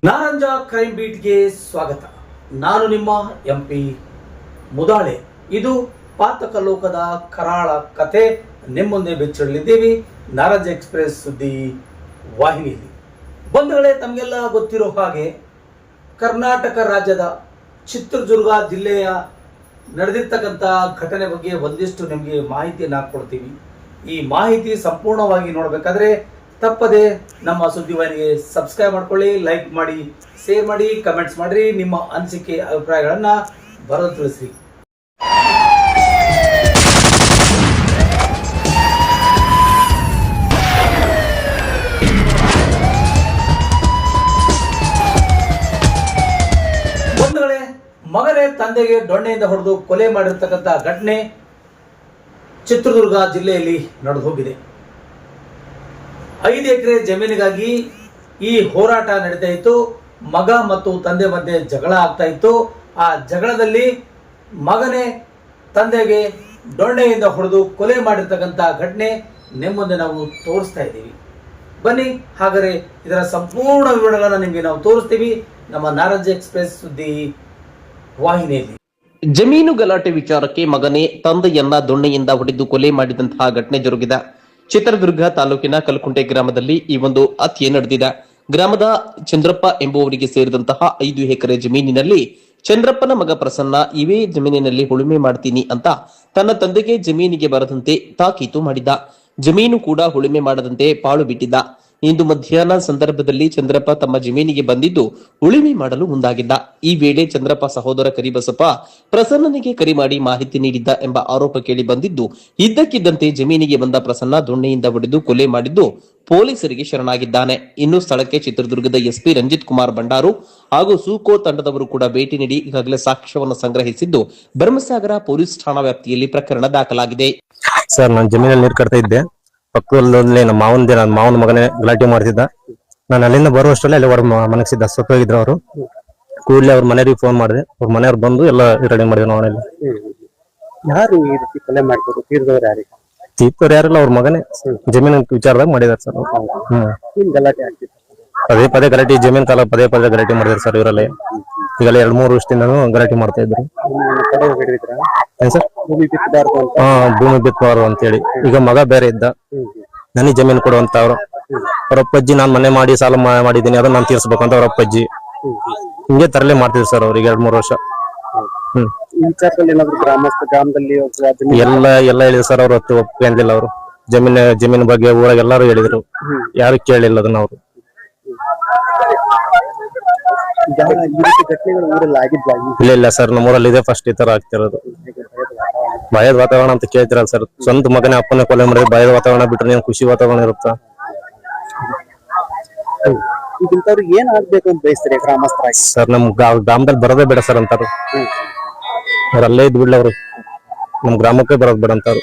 Naranja crime ಬೀಟ್ಗೆ ಸ್ವಾಗತ. ನಾನು ನಿಮ್ಮ ಎಂಪಿ ಮುದಾಳೆ. ಇದು ಪಾತಕ ಲೋಕದ ಕರಾಳ ಕತೆ ನಿಮ್ಮ ಮುಂದೆ ಬಿಚ್ಚಿಡಲಿದ್ದೀವಿ ನಾರಂಜ ಎಕ್ಸ್ಪ್ರೆಸ್ ಸುದ್ದಿ ವಾಹಿನಿಯಲ್ಲಿ. ಬಂಧುಗಳೇ, ತಮಗೆಲ್ಲ ಗೊತ್ತಿರೋ ಹಾಗೆ ಕರ್ನಾಟಕ ರಾಜ್ಯದ ಚಿತ್ರದುರ್ಗ ಜಿಲ್ಲೆಯ ನಡೆದಿರ್ತಕ್ಕಂಥ ಘಟನೆ ಬಗ್ಗೆ ಒಂದಿಷ್ಟು ನಿಮಗೆ ಮಾಹಿತಿಯನ್ನು ಕೊಡ್ತೀವಿ. ಈ ಮಾಹಿತಿ ಸಂಪೂರ್ಣವಾಗಿ ನೋಡಬೇಕಾದ್ರೆ ತಪ್ಪದೆ ನಮ್ಮ ಸುದ್ದಿವಾಹಿನಿಗೆ ಸಬ್ಸ್ಕ್ರೈಬ್ ಮಾಡ್ಕೊಳ್ಳಿ, ಲೈಕ್ ಮಾಡಿ, ಶೇರ್ ಮಾಡಿ, ಕಮೆಂಟ್ಸ್ ಮಾಡಿರಿ. ನಿಮ್ಮ ಅನಿಸಿಕೆ ಅಭಿಪ್ರಾಯಗಳನ್ನು ಬರೆದು ತಿಳಿಸ್ರಿ. ಬಂಧುಗಳೇ, ಮಗನೇ ತಂದೆಗೆ ದೊಣ್ಣೆಯಿಂದ ಹೊಡೆದು ಕೊಲೆ ಮಾಡಿರ್ತಕ್ಕಂಥ ಘಟನೆ ಚಿತ್ರದುರ್ಗ ಜಿಲ್ಲೆಯಲ್ಲಿ ನಡೆದು ಹೋಗಿದೆ. 5 ಎಕರೆ ಜಮೀನಿಗಾಗಿ ಈ ಹೋರಾಟ ನಡೀತಾ ಇತ್ತು. ಮಗ ಮತ್ತು ತಂದೆ ಮಧ್ಯೆ ಜಗಳ ಆಗ್ತಾ ಇತ್ತು. ಆ ಜಗಳದಲ್ಲಿ ಮಗನೇ ತಂದೆಗೆ ದೊಣ್ಣೆಯಿಂದ ಹೊಡೆದು ಕೊಲೆ ಮಾಡಿರ್ತಕ್ಕಂಥ ಘಟನೆ ನಿಮ್ಮ ಮುಂದೆ ನಾವು ತೋರಿಸ್ತಾ ಇದ್ದೀವಿ. ಬನ್ನಿ, ಹಾಗಾದರೆ ಇದರ ಸಂಪೂರ್ಣ ವಿವರಗಳನ್ನು ನಿಮಗೆ ನಾವು ತೋರಿಸ್ತೀವಿ ನಮ್ಮ ನಾರಂಜ ಎಕ್ಸ್ಪ್ರೆಸ್ ಸುದ್ದಿ ವಾಹಿನಿಯಲ್ಲಿ. ಜಮೀನು ಗಲಾಟೆ ವಿಚಾರಕ್ಕೆ ಮಗನೇ ತಂದೆಯನ್ನ ದೊಣ್ಣೆಯಿಂದ ಹೊಡೆದು ಕೊಲೆ ಮಾಡಿದಂತಹ ಘಟನೆ ಜರುಗಿದೆ. ಚಿತ್ರದುರ್ಗ ತಾಲೂಕಿನ ಕಲ್ಕುಂಟೆ ಗ್ರಾಮದಲ್ಲಿ ಈ ಒಂದು ಹತ್ಯೆ ನಡೆದಿದೆ. ಗ್ರಾಮದ ಚಂದ್ರಪ್ಪ ಎಂಬುವರಿಗೆ ಸೇರಿದಂತಹ 5 ಎಕರೆ ಜಮೀನಿನಲ್ಲಿ ಚಂದ್ರಪ್ಪನ ಮಗ ಪ್ರಸನ್ನ ಇವೇ ಜಮೀನಿನಲ್ಲಿ ಉಳುಮೆ ಮಾಡ್ತೀನಿ ಅಂತ ತನ್ನ ತಂದೆಗೆ ಜಮೀನಿಗೆ ಬರದಂತೆ ತಾಕೀತು ಮಾಡಿದ್ದ. ಜಮೀನು ಕೂಡ ಉಳುಮೆ ಮಾಡದಂತೆ ಪಾಳು ಬಿಟ್ಟಿದ್ದ. ಇಂದು ಮಧ್ಯಾಹ್ನ ಸಂದರ್ಭದಲ್ಲಿ ಚಂದ್ರಪ್ಪ ತಮ್ಮ ಜಮೀನಿಗೆ ಬಂದಿದ್ದು ಉಳುಮೆ ಮಾಡಲು ಮುಂದಾಗಿದ್ದ. ಈ ವೇಳೆ ಚಂದ್ರಪ್ಪ ಸಹೋದರ ಕರಿಬಸಪ್ಪ ಪ್ರಸನ್ನನಿಗೆ ಕರೆ ಮಾಡಿ ಮಾಹಿತಿ ನೀಡಿದ್ದ ಎಂಬ ಆರೋಪ ಕೇಳಿ ಬಂದಿದ್ದು, ಇದ್ದಕ್ಕಿದ್ದಂತೆ ಜಮೀನಿಗೆ ಬಂದ ಪ್ರಸನ್ನ ದೊಣ್ಣೆಯಿಂದ ಹೊಡೆದು ಕೊಲೆ ಮಾಡಿದ್ದು ಪೊಲೀಸರಿಗೆ ಶರಣಾಗಿದ್ದಾನೆ. ಇನ್ನು ಸ್ಥಳಕ್ಕೆ ಚಿತ್ರದುರ್ಗದ ಎಸ್ಪಿ ರಂಜಿತ್ ಕುಮಾರ್ ಭಂಡಾರು ಹಾಗೂ ಸೂಕೋ ತಂಡದವರು ಕೂಡ ಭೇಟಿ ನೀಡಿ ಈಗಾಗಲೇ ಸಾಕ್ಷ್ಯವನ್ನು ಸಂಗ್ರಹಿಸಿದ್ದು ಭರಮಸಾಗರ ಪೊಲೀಸ್ ಠಾಣಾ ವ್ಯಾಪ್ತಿಯಲ್ಲಿ ಪ್ರಕರಣ ದಾಖಲಾಗಿದೆ. ಸರ್, ನಾನು ಜಮೀನಲ್ಲಿ ನೀರು ಕಟ್ತಾ ಇದ್ದೆ. ಪಕ್ಕದಲ್ಲಿ ನಮ್ಮ ಮಾವನ ಮಗನೇ ಗಲಾಟೆ ಮಾಡ್ತಿದ್ದ. ನಾನು ಅಲ್ಲಿಂದ ಬರುವಷ್ಟರಲ್ಲಿ ಅಲ್ಲಿ ಹೊರ ಮನಗಿಸಿದ್ದ ಸತ್ತೋಗಿದ್ರು ಅವರು. ಕೂಡಲೇ ಅವ್ರ ಮನೆಯವ್ರಿಗೆ ಫೋನ್ ಮಾಡಿದೆ. ಅವ್ರ ಮನೆಯವ್ರು ಬಂದು ಎಲ್ಲ ರೆಡಿ ಮಾಡಿದ್ರು. ನಾವಲ್ಲಿ ಯಾರು ಈ ರೀತಿ ಕೊಲೆ ಮಾಡ್ತಾರೆ? ತೀರ್ದವ್ರು ಯಾರಿಲ್ಲ, ಅವ್ರ ಮಗನೇ ಜಮೀನು ವಿಚಾರದಾಗ ಮಾಡಿದಾರೆ ಸರ್. ಗಲಾಟೆ ಆಗ್ತಿತ್ತು, ಪದೇ ಪದೇ ಗಲಾಟೆ, ಜಮೀನ್ ಕಾಲ ಪದೇ ಪದೇ ಗಲಾಟೆ ಮಾಡಿದಾರೆ ಸರ್. ಇವರಲ್ಲಿ ಈಗಲೇ 2-3 ವರ್ಷದಿಂದ ಗಲಾಟೆ ಮಾಡ್ತಾ ಇದ್ರು. ಏನ್ ಸರ್? ಭೂಮಿ ಬಿತ್ತಬಾರ್ದು ಅಂತ ಹೇಳಿ. ಈಗ ಮಗ ಬೇರೆ ಇದ್ದ, ನನಗೆ ಜಮೀನು ಕೊಡುವಂತ ಅವ್ರು. ಅವ್ರ ಅಪ್ಪಜ್ಜಿ ನಾನ್ ಮನೆ ಮಾಡಿ ಸಾಲ ಮಾಡಿದ್ದೀನಿ, ಅದನ್ನ ನಾನು ತೀರ್ಸ್ಬೇಕಂತ ಅವ್ರ ಅಪ್ಪಜ್ಜಿ ಹಿಂಗೆ ತರಲೆ ಮಾಡ್ತಿದ್ರು ಸರ್ ಅವ್ರಿಗೆ 2-3 ವರ್ಷ. ಎಲ್ಲ ಹೇಳಿದ್ರು ಸರ್. ಅವ್ರು ಒಪ್ಪಿಗೆ ಅಂದಿಲ್ಲ. ಅವರು ಜಮೀನ್ ಬಗ್ಗೆ ಊರಾಗ ಎಲ್ಲಾರು ಹೇಳಿದ್ರು, ಯಾರು ಕೇಳಿಲ್ಲ ಅದನ್ನ ಅವರು. ಇಲ್ಲ ಸರ್, ನಮ್ಮೂರಲ್ಲಿ ಇದೆ ಫಸ್ಟ್ ಈ ತರ ಆಗ್ತಿರೋದು. ಭಯದ ವಾತಾವರಣ ಅಂತ ಕೇಳ್ತಿರಲ್ಲ ಸರ್. ಸ್ವಂತ ಮಗನೇ ಅಪ್ಪನ ಕೊಲೆ ಮಾಡಿದ್ರೆ ಭಯದ ವಾತಾವರಣ ಬಿಟ್ರೆ ನೀವು ಖುಷಿ ವಾತಾವರಣ ಇರುತ್ತಾ? ಏನ್ ಆಗ್ಬೇಕು ಅಂತ ಬಯಸ್ತಾರೆ ಗ್ರಾಮಸ್ಥರ? ಸರ್, ನಮ್ ಗ್ರಾಮದಲ್ಲಿ ಬರೋದೇ ಬೇಡ ಸರ್ ಅಂತಾರು. ಅವ್ರು ಅಲ್ಲೇ ಇದ್ ಬಿಡ್ಲ, ಅವ್ರು ನಮ್ ಗ್ರಾಮಕ್ಕೆ ಬರೋದ್ ಬೇಡ ಅಂತಾರು.